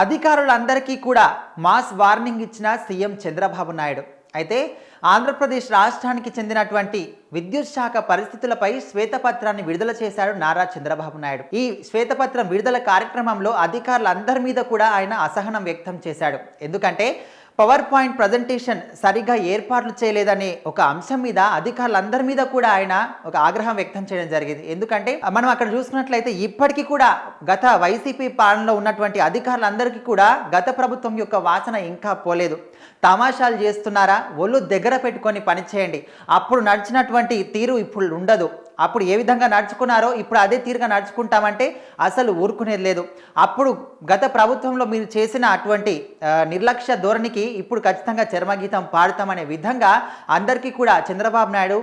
అధికారులందరికీ కూడా mass warning ఇచ్చిన సీఎం చంద్రబాబు నాయుడు. అయితే ఆంధ్రప్రదేశ్ రాష్ట్రానికి చెందినటువంటి విద్యుత్ శాఖ పరిస్థితులపై శ్వేతపత్రాన్ని విడుదల చేశాడు నారా చంద్రబాబు నాయుడు. ఈ శ్వేతపత్రం విడుదల కార్యక్రమంలో అధికారులందరి మీద కూడా ఆయన అసహనం వ్యక్తం చేశాడు. ఎందుకంటే పవర్ పాయింట్ ప్రజెంటేషన్ సరిగ్గా ఏర్పాట్లు చేయలేదనే ఒక అంశం మీద అధికారులందరి మీద కూడా ఆయన ఒక ఆగ్రహం వ్యక్తం చేయడం జరిగింది. ఎందుకంటే మనం అక్కడ చూసుకున్నట్లయితే ఇప్పటికీ కూడా గత వైసీపీ పాలనలో ఉన్నటువంటి అధికారులందరికీ కూడా గత ప్రభుత్వం యొక్క వాసన ఇంకా పోలేదు. తమాషాలు చేస్తున్నారా, ఒళ్ళు దగ్గర పెట్టుకొని పనిచేయండి, అప్పుడు నడిచినటువంటి తీరు ఇప్పుడు ఉండదు. అప్పుడు ఏ విధంగా నడుచుకున్నారో ఇప్పుడు అదే తీరుగా నడుచుకుంటామంటే అసలు ఊరుకునేది లేదు. అప్పుడు గత ప్రభుత్వంలో మీరు చేసిన అటువంటి నిర్లక్ష్య ధోరణికి ఇప్పుడు ఖచ్చితంగా చర్మగీతం పాడుతామనే విధంగా అందరికీ కూడా చంద్రబాబు నాయుడు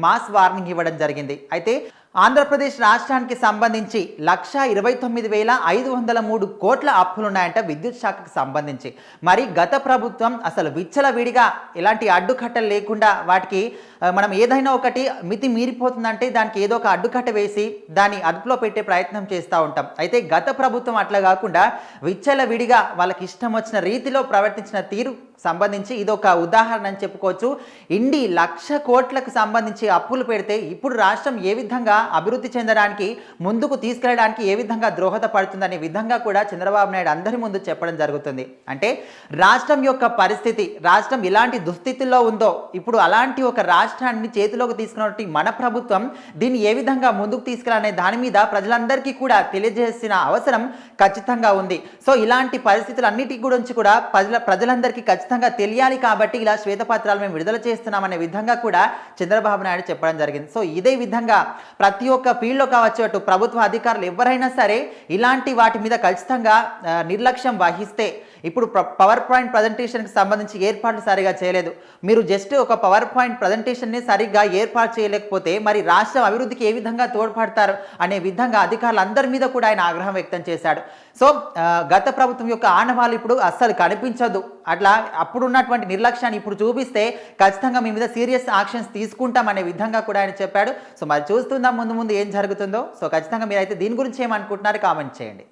మాస్ వార్నింగ్ ఇవ్వడం జరిగింది. అయితే ఆంధ్రప్రదేశ్ రాష్ట్రానికి సంబంధించి 1,29,503 కోట్ల అప్పులున్నాయంట విద్యుత్ శాఖకు సంబంధించి. మరి గత ప్రభుత్వం అసలు విచ్చలవిడిగా ఎలాంటి అడ్డుకట్టలు లేకుండా వాటికి మనం ఏదైనా ఒకటి మితి మీరిపోతుందంటే దానికి ఏదో ఒక అడ్డుకట్ట వేసి దాన్ని అదుపులో పెట్టే ప్రయత్నం చేస్తూ ఉంటాం. అయితే గత ప్రభుత్వం అట్లా కాకుండా విచ్చలవిడిగా వాళ్ళకి ఇష్టం వచ్చిన రీతిలో ప్రవర్తించిన తీరు సంబంధించి ఇదొక ఉదాహరణ అని చెప్పుకోవచ్చు. 1,00,000 కోట్లకు సంబంధించి అప్పులు పెడితే ఇప్పుడు రాష్ట్రం ఏ విధంగా అభివృద్ధి చెందడానికి ముందుకు తీసుకెళ్ళడానికి ఏ విధంగా దోహదపడుతుందనే విధంగా కూడా చంద్రబాబు నాయుడు అందరి ముందు చెప్పడం జరుగుతుంది. అంటే రాష్ట్రం యొక్క పరిస్థితి, రాష్ట్రం ఇలాంటి దుస్థితుల్లో ఉందో ఇప్పుడు అలాంటి ఒక రాష్ట్రాన్ని చేతిలోకి తీసుకున్నటువంటి మన ప్రభుత్వం దీన్ని ఏ విధంగా ముందుకు తీసుకెళ్ళాలనే దాని మీద ప్రజలందరికీ కూడా తెలియజేసిన అవసరం ఖచ్చితంగా ఉంది. సో ఇలాంటి పరిస్థితులన్నిటి గురించి కూడా ప్రజలందరికీ ఖచ్చితంగా తెలియాలి కాబట్టి ఇలా శ్వేతపత్రాలు మేము విడుదల చేస్తున్నామనే విధంగా కూడా చంద్రబాబు నాయుడు చెప్పడం జరిగింది. సో ఇదే విధంగా ప్రతి ఒక్క ఫీల్డ్లో కావచ్చు, అటు ప్రభుత్వ అధికారులు ఎవరైనా సరే ఇలాంటి వాటి మీద ఖచ్చితంగా నిర్లక్ష్యం వహిస్తే, ఇప్పుడు పవర్ పాయింట్ ప్రజెంటేషన్కి సంబంధించి ఏర్పాట్లు సరిగా చేయలేదు, మీరు జస్ట్ ఒక పవర్ పాయింట్ ప్రజెంటేషన్ని సరిగ్గా ఏర్పాటు చేయలేకపోతే మరి రాష్ట్రం అభివృద్ధికి ఏ విధంగా తోడ్పడతారు అనే విధంగా అధికారులందరి మీద కూడా ఆయన ఆగ్రహం వ్యక్తం చేశాడు. సో గత ప్రభుత్వం యొక్క ఆనవాళ్ళు ఇప్పుడు అస్సలు కనిపించదు. అట్లా అప్పుడున్నటువంటి నిర్లక్ష్యాన్ని ఇప్పుడు చూపిస్తే ఖచ్చితంగా మీ మీద సీరియస్ యాక్షన్స్ తీసుకుంటాం అనే విధంగా కూడా ఆయన చెప్పాడు. సో మరి చూస్తుందాం ముందు ముందు ఏం జరుగుతుందో. సో ఖచ్చితంగా మీరైతే దీని గురించి ఏమనుకుంటున్నారో కామెంట్ చేయండి.